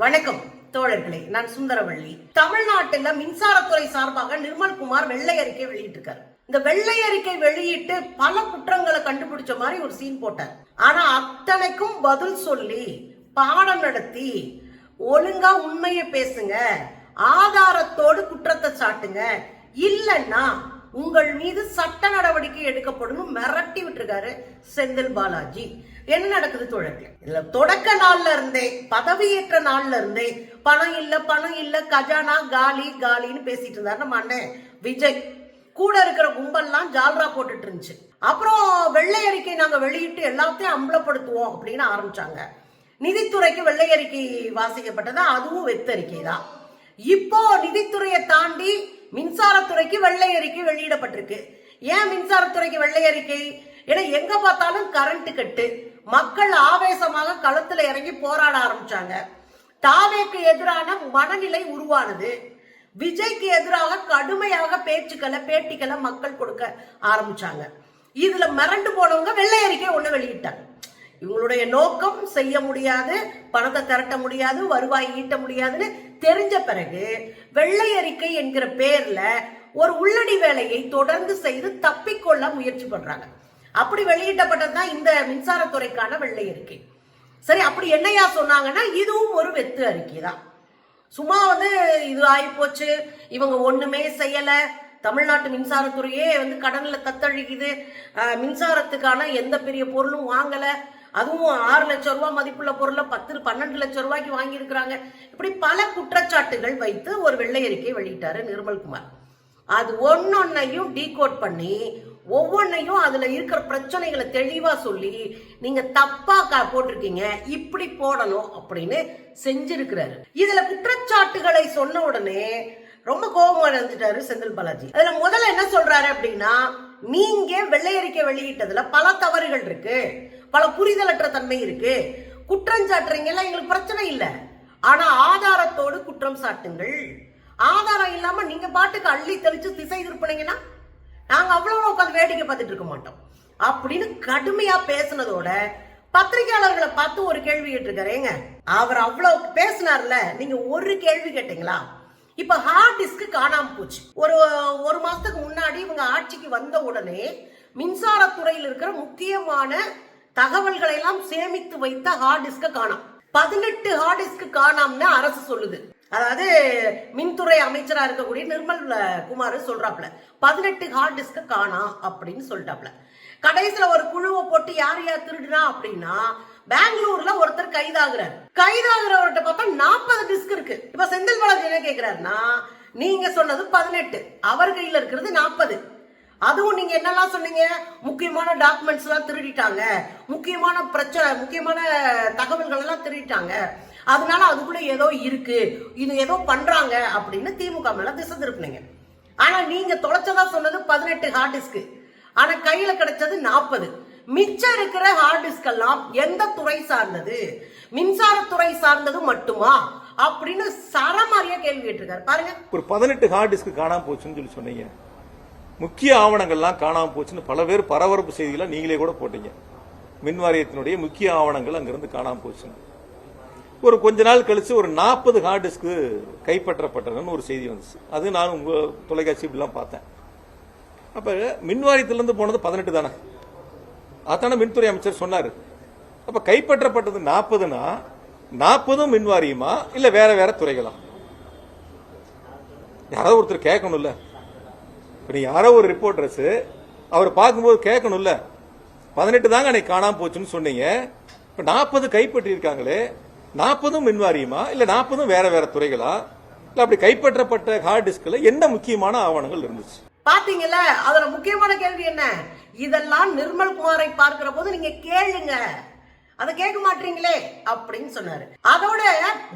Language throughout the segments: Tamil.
வணக்கம் தோழர்களே, நான் சுந்தரவள்ளி. தமிழ்நாட்டில் மின்சாரத்துறை சார்பாக நிர்மல்குமார் வெள்ளை அறிக்கை வெளியிட்டிருக்காரு. இந்த வெள்ளை அறிக்கை வெளியிட்டு பல குற்றங்களை கண்டுபிடிச்ச மாதிரி ஒரு சீன் போட்டார். ஆனா அத்தனைக்கும் பதில் சொல்லி பாடம் நடத்தி ஒழுங்கா உண்மையை பேசுங்க, ஆதாரத்தோடு குற்றத்தை சாட்டுங்க, இல்லன்னா உங்கள் மீது சட்ட நடவடிக்கை எடுக்கப்படும் மிரட்டி விட்டுருக்காரு செந்தில் பாலாஜி. என்ன நடக்குது தோழர்களே? இல்ல தொடக்க நாள்ல இருந்தே, பதவியேற்ற நாள்ல இருந்தே பணம் இல்ல கஜானா காலி காலின்னு பேசிட்டு இருந்தாரு நம்ம அண்ணன் விஜய். கூட இருக்கிற கும்பல்லாம் ஜால்ரா போட்டுட்டு இருந்துச்சு. அப்புறம் வெள்ளை அறிக்கை நாங்க வெளியிட்டு எல்லாத்தையும் அம்பலப்படுத்துவோம் அப்படின்னு ஆரம்பிச்சாங்க. நிதித்துறைக்கு வெள்ளை அறிக்கை வாசிக்கப்பட்டதா, அதுவும் வெத்தறிக்கை தான். இப்போ நிதித்துறையை தாண்டி மின்சாரத்துறைக்கு வெள்ளை அறிக்கை வெளியிடப்பட்டிருக்கு. ஏன் மின்சாரத்துறைக்கு வெள்ளை அறிக்கை? ஏன்னா எங்க பார்த்தாலும் கரண்ட் கட்டு, மக்கள் ஆவேசமாக களத்துல இறங்கி போராட ஆரம்பிச்சாங்க. தாவேக்கு எதிரான மனநிலை உருவானது. விஜய்க்கு எதிராக கடுமையாக பேட்டிகளை மக்கள் கொடுக்க ஆரம்பிச்சாங்க. இதுல மிரண்டு போனவங்க வெள்ளை அறிக்கை ஒண்ணு வெளியிட்டாங்க. இவங்களுடைய நோக்கம் செய்ய முடியாது, பணத்தை திரட்ட முடியாது, வருவாய் ஈட்ட முடியாதுன்னு தெரிஞ்ச பிறகு வெள்ளை அறிக்கை என்கிற பேர்ல ஒரு உள்ளடி வேலையை தொடர்ந்து செய்து தப்பிக்கொள்ள முயற்சி பண்றாங்க. அப்படி வெளியிட்டப்பட்டதுதான் இந்த மின்சாரத்துறைக்கான வெள்ளை அறிக்கை. சரி, அப்படி என்னையா சொன்னாங்கன்னா இதுவும் ஒரு வெத்து அறிக்கை தான். சும்மா இது ஆகி போச்சு, இவங்க ஒண்ணுமே செய்யல, தமிழ்நாட்டு மின்சாரத்துறையே கடன்ல தத்தழிக்குது, மின்சாரத்துக்கான எந்த பெரிய பொருளும் வாங்கல, அதுவும் 6 லட்சம் ரூபாய் மதிப்புள்ள பொருளை 10-12 லட்சம் ரூபாய்க்கு வாங்கி இருக்கிறாங்க. இப்படி பல குற்றச்சாட்டுகள் வைத்து ஒரு வெள்ளை அறிக்கை வெளியிட்டாரு நிர்மல்குமார். அது ஒன்னொன்னையும் டீகோட் பண்ணி ஒவ்வொன்னையும் அதுல இருக்கிற பிரச்சனைகளை தெளிவா சொல்லி நீங்க தப்பா போட்டிருக்கீங்க, இப்படி போடணும் அப்படின்னு செஞ்சிருக்கிறாரு. இதுல குற்றச்சாட்டுகளை சொன்ன உடனே ரொம்ப கோபமா இருந்துட்டாரு செந்தில் பாலாஜி. அதுல முதல்ல என்ன சொல்றாரு அப்படின்னா, நீங்க வெள்ளை அறிக்கை வெளியிட்டதுல பல தவறுகள் இருக்கு, பல புரிதலற்ற தன்மை இருக்கு, குற்றம் சாட்டுறீங்கல்ல, எங்களுக்கு பிரச்சனை இல்லை, ஆனா ஆதாரத்தோடு குற்றம் சாட்டுங்கள். ஆதாரம் இல்லாம நீங்க பாட்டுக்கு அள்ளி தெளிச்சு திசை திருப்பினீங்கன்னா நாங்க அவ்வளவு உட்காந்து வேடிக்கை பார்த்துட்டு இருக்க மாட்டோம் அப்படின்னு கடுமையா பேசினதோட பத்திரிகையாளர்களை பார்த்து ஒரு கேள்வி கேட்டிருக்காரு. ஏங்க, அவர் அவ்வளவு பேசினார்ல, நீங்க ஒரு கேள்வி கேட்டீங்களா? இப்ப ஹார்ட் டிஸ்க் காணாம போச்சு. ஒரு மாசத்துக்கு முன்னாடி இவங்க ஆட்சிக்கு வந்த உடனே மின்சாரத்துறையில் இருக்கிற முக்கியமான தகவல்களை எல்லாம் சேமித்து வைத்த ஹார்ட் டிஸ்க காணாம். 18 ஹார்ட் டிஸ்க் காணாம்னு அரசு சொல்லுது. அதாவது மின்துறை அமைச்சரா இருக்கக்கூடிய நிர்மல் குமார் சொல்றாப்ல 18 ஹார்ட் டிஸ்க காணாம் அப்படின்னு சொல்லிட்டாப்ல. கடைசியில ஒரு குழுவை போட்டு யார் யார் திருடுனா அப்படின்னா, பெங்களூர்ல ஒருத்தர் கைதாகிறவர்கிட்ட பார்த்தா 40 டிஸ்க் இருக்கு. இப்ப செந்தில் பாலாஜி என்ன கேக்குறாருன்னா, நீங்க சொன்னது 18, அவர் கையில இருக்கிறது 40. அதுவும் நீங்க என்னெல்லாம் சொன்னீங்க, முக்கியமான டாக்குமெண்ட்ஸ் எல்லாம் திருடிட்டாங்க, முக்கியமான பிரச்சனை, முக்கியமான தகவல்கள் எல்லாம் திருடிட்டாங்க, அதனால அதுக்குள்ள ஏதோ இருக்கு, இது ஏதோ பண்றாங்க அப்படின்னு திமுக மேல திசை திருப்பினீங்க. ஆனா நீங்க தொலைச்சதா சொன்னது 18 ஹார்ட் டிஸ்க், ஆனா கையில கிடைச்சது 40. மிச்சம் இருக்கிற ஹார்ட் டிஸ்க் எல்லாம் எந்த துறை சார்ந்தது? மின்சாரத்துறை சார்ந்தது மட்டுமா அப்படின்னு சரமாரியா கேள்வி கேட்டிருக்காரு. பாருங்க, ஒரு 18 ஹார்ட் டிஸ்க் காணாம போச்சுன்னு சொல்லி சொன்னீங்க, முக்கிய ஆவணங்கள்லாம் காணாம போச்சுன்னு பல பேர் பரபரப்பு செய்திகளை நீங்களே கூட போட்டீங்க. மின் வாரியத்தினுடைய முக்கிய ஆவணங்கள் அங்கிருந்து காணாம போச்சுன்னு. ஒரு கொஞ்ச நாள் கழிச்சு ஒரு 40 ஹார்ட் டிஸ்க் கைப்பற்றப்பட்டதுன்னு ஒரு செய்தி வந்துச்சு. அது நான் உங்க தொலைக்காட்சி இப்படிலாம் பார்த்தேன். அப்ப மின் வாரியத்திலிருந்து போனது 18 தானே, அதான மின்துறை அமைச்சர் சொன்னாரு. அப்ப கைப்பற்றப்பட்டது 40னா 40ம் மின் வாரியமா இல்ல வேற வேற துறைகளா? யாராவது ஒருத்தர் கேட்கணும்ல. நீ யாரோ ஒரு ரிப்போர்ட்டர்ஸ் அவர் பார்க்கும்போது கேட்கணும்ல, 18 தாங்க அன்னைக்கு காணாம போச்சுன்னு சொன்னீங்க, இப்ப 40 கைப்பற்றி இருக்காங்களே, 40ம் மின் வாரியமா இல்ல 40ம் வேற வேற துறைகளா? இல்ல அப்படி கைப்பற்றப்பட்ட ஹார்ட் டிஸ்க்ல என்ன முக்கியமான ஆவணங்கள் இருந்துச்சு? பாத்தீங்கல்ல, அதுல முக்கியமான கேள்வி என்ன? இதெல்லாம் நிர்மல் குமாரை பார்க்கிற போது நீங்க கேளுங்க, அதை கேட்க மாட்டீங்களே அப்படின்னு சொன்னாரு. அதோட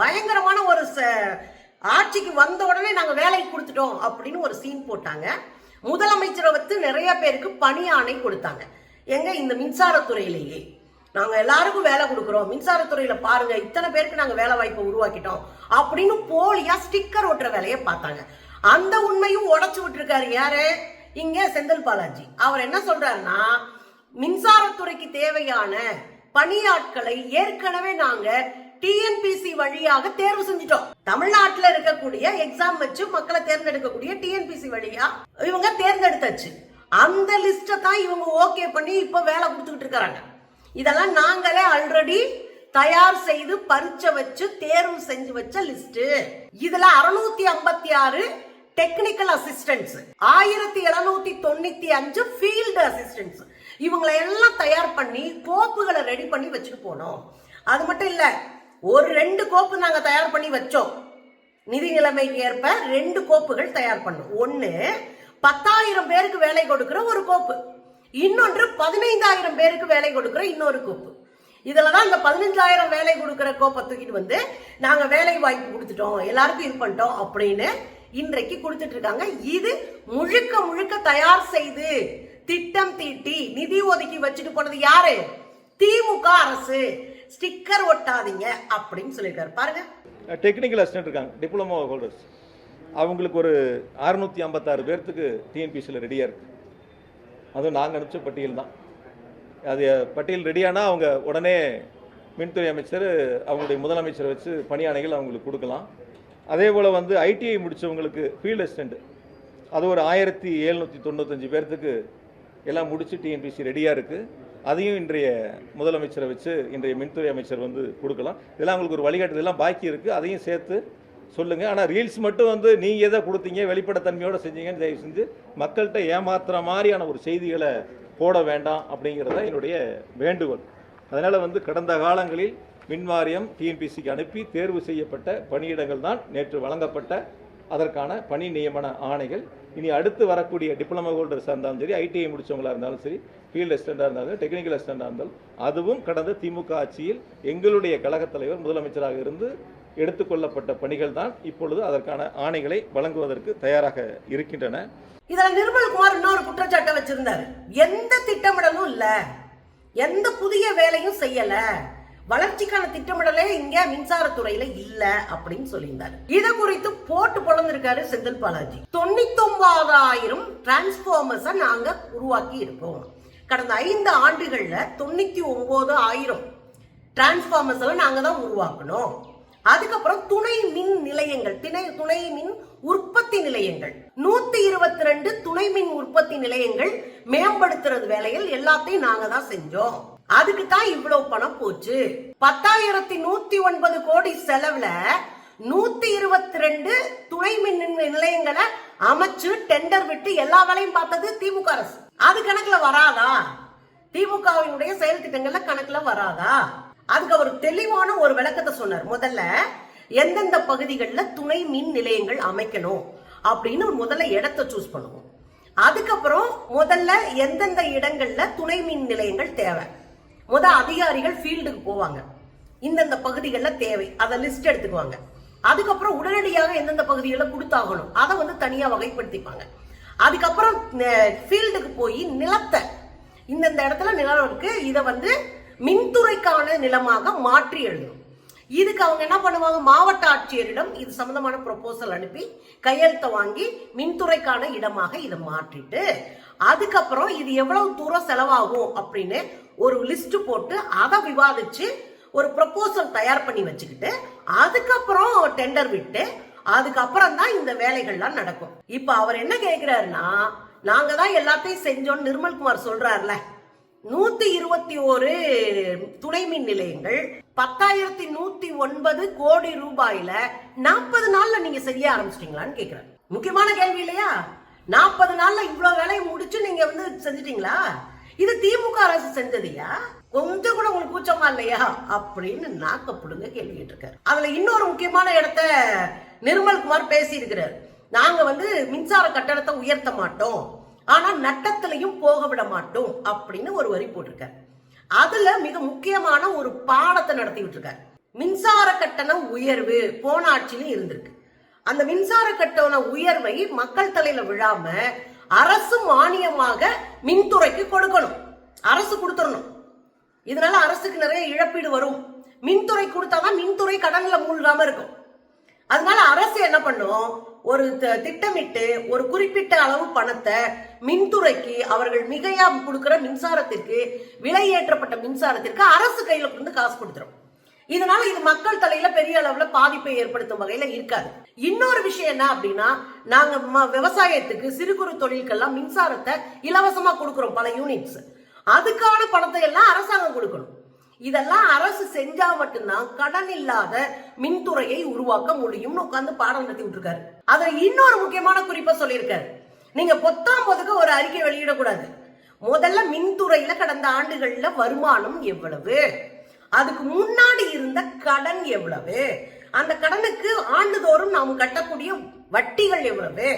பயங்கரமான ஒரு ஆட்சிக்கு வந்த உடனே நாங்க வேலைக்கு கொடுத்துட்டோம் அப்படின்னு ஒரு சீன் போட்டாங்க. முதலமைச்சரை வச்சு நிறைய பேருக்கு பணி ஆணை கொடுத்தாங்க. எங்க இந்த மின்சாரத்துறையிலேயே நாங்க எல்லாருக்கும் வேலை கொடுக்கிறோம், மின்சாரத்துறையில பாருங்க இத்தனை பேருக்கு நாங்க வேலை வாய்ப்பை உருவாக்கிட்டோம் அப்படின்னு போலியா ஸ்டிக்கர் ஒட்டுற வேலையை பார்த்தாங்க. அந்த உண்மையும் உடைச்சு விட்டுருக்காரு யாரு? இங்க செந்தில் பாலாஜி. அவர் என்ன சொல்றாருன்னா, மின்சாரத்துறைக்கு தேவையான பணியாட்களை ஏற்கனவே நாங்க டிஎன்பிசி வழியாக தேர்வு செஞ்சிட்டோம். தமிழ்நாட்டுல இருக்கக்கூடிய எக்ஸாம் வச்சு மக்களை தேர்ந்தெடுக்கக்கூடிய டிஎன்பிசி வழியா இவங்க தேர்ந்தெடுத்தாச்சு. அந்த லிஸ்ட தான் இவங்க ஓகே பண்ணி இப்ப வேலை கொடுத்துக்கிட்டு இருக்காங்க. இதெல்லாம் நாங்களே ஆல்ரெடி தயார் செய்து பரீட்சை வச்சு தேர்வு செஞ்சு வச்ச லிஸ்ட். இதுல 656 டெக்னிக்கல் அசிஸ்டன்ட்ஸ், 1795 ஃபீல்டு அசிஸ்டன்ட்ஸ், இவங்களை எல்லாம் தயார் பண்ணி கோப்புகளை ரெடி பண்ணி வச்சுட்டு போனோம். அது மட்டும் இல்ல, ஒரு 2 கோப்பு நாங்க தயார் பண்ணி வச்சோம். நிதி நிலைமைக்கு ஏற்ப 2 கோப்புகள் தயார் பண்ணோம். ஒன்னு 10,000 பேருக்கு வேலை கொடுக்கிற ஒரு கோப்பு, இன்னொன்று 15,000 பேருக்கு வேலை கொடுக்கிற இன்னொரு கோப்பு. இதுலதான் இந்த 15,000 வேலை கொடுக்கிற கோப்பை தூக்கிட்டு வந்து நாங்க வேலை வாய்ப்பு கொடுத்துட்டோம், எல்லாருக்கும் இது பண்ணிட்டோம் அப்படின்னு இன்றைக்கு கொடுத்துட்டு இருக்காங்க. இது முழுக்க முழுக்க தயார் செய்து திட்டம் தீட்டி நிதி ஒதுக்கி வச்சுட்டு போனது யாரு? திமுக அரசு. ஸ்டிக்கர் ஒட்டாதீங்க அப்படின்னு சொல்லியிருக்காரு. பாருங்க, டெக்னிக்கல் அசிஸ்டன்ட் இருக்காங்க, டிப்ளமோ ஹோல்டர்ஸ், அவங்களுக்கு ஒரு 656 பேர்த்துக்கு டிஎன்பிசியில் ரெடியாக இருக்கு. அதுவும் நாங்கள் அனுப்பிச்ச பட்டியல் தான். அது பட்டியல் ரெடியானா அவங்க உடனே மின்துறை அமைச்சர் அவங்களுடைய முதலமைச்சரை வச்சு பணியாணைகள் அவங்களுக்கு கொடுக்கலாம். அதே போல் வந்து ஐடிஐ முடித்தவங்களுக்கு ஃபீல்டு அசிஸ்டண்ட், அது ஒரு 1795 பேர்த்துக்கு எல்லாம் முடிச்சு டிஎன்பிசி ரெடியாக இருக்குது. அதையும் இன்றைய முதலமைச்சரை வச்சு இன்றைய மின்துறை அமைச்சர் வந்து கொடுக்கலாம். இதெல்லாம் உங்களுக்கு ஒரு வழிகாட்டுதெல்லாம் பாக்கி இருக்குது, அதையும் சேர்த்து சொல்லுங்கள். ஆனால் ரீல்ஸ் மட்டும் வந்து நீங்கள் எதை கொடுத்தீங்க வெளிப்படைத்தன்மையோடு செஞ்சீங்கன்னு தயவு செஞ்சு மக்கள்கிட்ட ஏமாத்துற மாதிரியான ஒரு செய்திகளை போட வேண்டாம் அப்படிங்கிறத என்னுடைய வேண்டுகோள். அதனால் வந்து கடந்த காலங்களில் மின்வாரியம் டிஎன்பிசிக்கு அனுப்பி தேர்வு செய்யப்பட்ட பணியிடங்கள் தான் நேற்று வழங்கப்பட்ட அதற்கான பணி நியமன ஆணைகள். இனி அடுத்து வரக்கூடிய டிப்ளமோ ஹோல்டர்ஸாக இருந்தாலும் சரி, ஐடிஐ முடித்தவங்களாக இருந்தாலும் சரி, ஃபீல்டு அசிஸ்டண்டாக இருந்தாலும் டெக்னிக்கல் அசிஸ்டண்டாக இருந்தாலும், அதுவும் கடந்த திமுக ஆட்சியில் எங்களுடைய கழகத் தலைவர் முதலமைச்சராக இருந்து எடுத்துக்கொள்ளப்பட்ட பணிகள் தான் இப்பொழுது அதற்கான ஆணைகளை வழங்குவதற்கு தயாராக இருக்கின்றன. இதுல நிர்மல்குமார் இன்னொரு குற்றச்சாட்டை வச்சிருந்தாரு. எந்த திட்டமிடலும் இல்ல, எந்த புதிய வேலையும் செய்யல, வளர்ச்சிக்கான திட்டமிடலே இங்க மின்சாரத்துறையில இல்ல அப்படின்னு சொல்லியிருந்தாரு. இத குறித்து போட்டு பொழந்திருக்காரு செந்தில் பாலாஜி. 99,000 டிரான்ஸ்பார்மர்ஸ நாங்க உருவாக்கி இருக்கோம். கடந்த 5 ஆண்டுகள்ல 99,000 டிரான்ஸ்பார்மர்ஸ் எல்லாம் நாங்க தான் உருவாக்கணும். அதுக்கப்புறம் துணை மின் நிலையங்கள், துணை மின் உற்பத்தி நிலையங்கள் 122 துணை மின் உற்பத்தி நிலையங்கள் மேம்படுத்துறது வேலைகள் எல்லாத்தையும் நாங்க தான் செஞ்சோம். அதுக்கு தான் இவ்வளவு பணம் போச்சு. 10,109 கோடி செலவுல 122 துணை மின் நிலையங்களை அமைச்சு டெண்டர் விட்டு எல்லா வேலையும் பார்த்தது திமுக அரசு. அது கணக்குல வராதா? திமுகவினுடைய செயல் திட்டங்கள்ல கணக்குல வராதா? அதுக்கு அவர் தெளிவான ஒரு விளக்கத்தை சொன்னார். முதல்ல எந்தெந்த பகுதிகளில் துணை மின் நிலையங்கள் அமைக்கணும் அப்படின்னு முதல்ல இடத்தை சூஸ் பண்ணுவோம். அதுக்கப்புறம் முதல்ல எந்தெந்த இடங்கள்ல துணை மின் நிலையங்கள் தேவை, அதிகாரிகள் ஃபீல்டுக்கு போவாங்க, இந்தந்த பகுதிகளில் தேவை, அதை லிஸ்ட் எடுத்துக்குவாங்க. அதுக்கப்புறம் உடனடியாக எந்தெந்த பகுதிகளில் கொடுத்தாகணும் அதை வந்து தனியா வகைப்படுத்திப்பாங்க. அதுக்கப்புறம் ஃபீல்டுக்கு போய் நிலத்தை இந்தந்த இடத்துல நிலம் இருக்கு, இதை வந்து மின்துறைக்கான நிலமாக மாற்றி எழுதணும். இதுக்கு அவங்க என்ன பண்ணுவாங்க, மாவட்ட ஆட்சியரிடம் இது சம்பந்தமான ப்ரொபோசல் அனுப்பி கையெழுத்த வாங்கி மின்துறைக்கான இடமாக இதை மாற்றிட்டு, அதுக்கப்புறம் இது எவ்வளவு தூரம் செலவாகும் அப்படின்னு ஒரு லிஸ்ட் போட்டு அதை விவாதிச்சு ஒரு ப்ரொபோசல் தயார் பண்ணி வச்சுக்கிட்டு அதுக்கப்புறம் டெண்டர் விட்டு அதுக்கப்புறம் தான் இந்த வேலைகள்லாம் நடக்கும். இப்ப அவர் என்ன கேட்கிறாருன்னா, நாங்க தான் எல்லாத்தையும் செஞ்சோம் நிர்மல்குமார் சொல்றாருல, 121 துணை மின் நிலையங்கள் 10,109 கோடி ரூபாயில 40 நாள்ல நீங்க செய்ய ஆரம்பிச்சிட்டீங்களான்னு கேக்குறாரு. முக்கியமான கேள்வி இல்லையா? 40 நாள்ல இவ்வளவு வேலையை முடிச்சு நீங்க வந்து செஞ்சிட்டீங்களா? இது திமுக அரசு செஞ்சதையா? கொஞ்சம் கூட உங்களுக்கு கூச்சமா இல்லையா அப்படின்னு நாக்கப்படுங்க கேள்வி கேட்டிருக்காரு. அதுல இன்னொரு முக்கியமான இடத்த நிர்மல்குமார் பேசி இருக்கிறார். நாங்க வந்து மின்சார கட்டணத்தை உயர்த்த மாட்டோம், ஆனா நட்டத்திலையும் போக விட மாட்டோம் அப்படின்னு ஒரு வரி போட்டிருக்காரு. அதுல மிக முக்கியமான ஒரு பாடத்தை நடத்தி விட்டுருக்காரு. மின்சார கட்டண உயர்வு போன ஆட்சியிலும் இருந்திருக்கு. அந்த மின்சார கட்டண உயர்வை மக்கள் தலையில விழாம அரசு மானியமாக மின்துறைக்கு கொடுக்கணும், அரசு கொடுத்துடணும். இதனால அரசுக்கு நிறைய இழப்பீடு வரும். மின்துறை கொடுத்தாதான் மின்துறை கடன்ல மூழ்காம இருக்கும். அதனால அரசு என்ன பண்ணும், ஒரு திட்டமிட்டு ஒரு குறிப்பிட்ட அளவு பணத்தை மின்துறைக்கு அவர்கள் மிகையா கொடுக்கிற மின்சாரத்திற்கு, விலை ஏற்றப்பட்ட மின்சாரத்திற்கு அரசு கையில கொண்டு காசு கொடுத்துரும். இதனால இது மக்கள் தலையில பெரிய அளவுல பாதிப்பை ஏற்படுத்தும் வகையில இருக்காது. இன்னொரு விஷயம் என்ன அப்படின்னா, நாங்க விவசாயத்துக்கு சிறு குறு தொழில்கள்லாம் மின்சாரத்தை இலவசமா கொடுக்கிறோம் பல யூனிட்ஸ். அதுக்கான பணத்தை எல்லாம் அரசாங்கம் கொடுக்கணும். இதெல்லாம் அரசு செஞ்சா மட்டும்தான் கடன் இல்லாத மின்துறையை உருவாக்க முடியும்னு உட்கார்ந்து பாடம் நடத்தி விட்டுருக்காரு. அதுல இன்னொரு முக்கியமான குறிப்பா சொல்லியிருக்காரு, நீங்க பொத்தாம் போதுக்கு ஒரு அறிக்கை வெளியிடக்கூடாது. முதல்ல மின்துறையில கடந்த ஆண்டுகள்ல வருமானம் எவ்வளவு, அதுக்கு முன்னாடி இருந்த கடன் எவ்வளவு, அந்த கடனுக்கு ஆண்டுதோறும் நாம் கட்டக்கூடிய வட்டிகள் எவ்வளவு,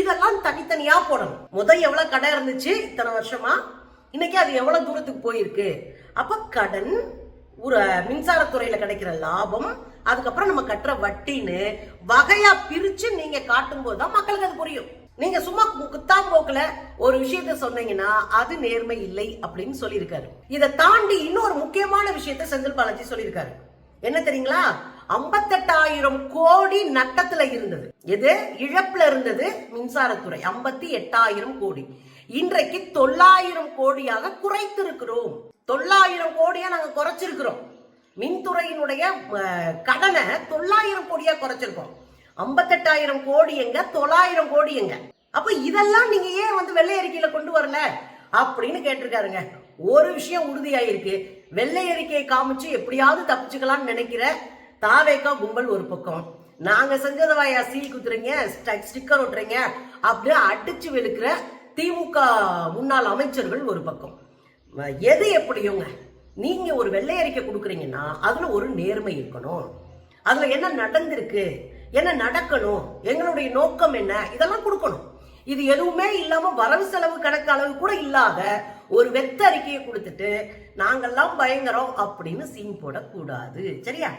இதெல்லாம் தனித்தனியா போடணும். எவ்வளவு கடன் இருந்துச்சு இத்தனை வருஷமா, இன்னைக்கு அது எவ்வளவு தூரத்துக்கு போயிருக்கு, அப்ப கடன், ஒரு மின்சாரத்துறையில கிடைக்கிற லாபம், அதுக்கப்புறம் நம்ம கட்டுற வட்டின்னு வகையா பிரிச்சு நீங்க காட்டும் போதுதான் மக்களுக்கு அது புரியும். நீங்க சும்மா குத்தாம்போக்குல ஒரு விஷயத்த சொன்னீங்கன்னா அது நேர்மை இல்லை அப்படின்னு சொல்லியிருக்காரு. இதை தாண்டி இன்னொரு முக்கியமான விஷயத்த செந்தில் பாலாஜி சொல்லியிருக்காரு. என்ன தெரியுங்களா? 58,000 கோடி நட்டத்துல இருந்தது. எது இழப்புல இருந்தது? மின்சாரத்துறை 58,000 கோடி. இன்றைக்கு 900 கோடியாக குறைத்திருக்கிறோம். 900 கோடியா நாங்க குறைச்சிருக்கிறோம். மின்துறையினுடைய கடனை 900 கோடியா குறைச்சிருக்கோம். 58,000 கோடி எங்க, 900 கோடி எங்க? அப்ப இதெல்லாம் நீங்க ஏன் வெள்ளை அறிக்கையில கொண்டு வரல அப்படின்னு கேட்டிருக்காருங்க. ஒரு விஷயம் உறுதியாயிருக்கு, வெள்ளை அறிக்கையை காமிச்சு எப்படியாவது தப்பிச்சுக்கலாம்னு நினைக்கிற தாவேகா கும்பல் ஒரு பக்கம், நாங்க செஞ்சதை வாயா சீல் குத்துறீங்க, ஸ்டிக்கர் ஒட்டுறீங்க அப்படி அடிச்சு வெளுக்கிற திமுக முன்னாள் அமைச்சர்கள் ஒரு பக்கம். எது எப்படியோங்க, நீங்க ஒரு வெள்ளை அறிக்கை கொடுக்குறீங்கன்னா அதுல ஒரு நேர்மை இருக்கணும். அதுல என்ன நடந்திருக்கு, என்ன நடக்கணும், எங்களுடைய நோக்கம் என்ன, இதெல்லாம் கொடுக்கணும். இது எதுவுமே இல்லாம வரவு செலவு கணக்கு அளவு கூட இல்லாத ஒரு வெத்த அறிக்கையை கொடுத்துட்டு நாங்கெல்லாம் பயங்கரம் அப்படின்னு சீன் போடக்கூடாது. சரியா?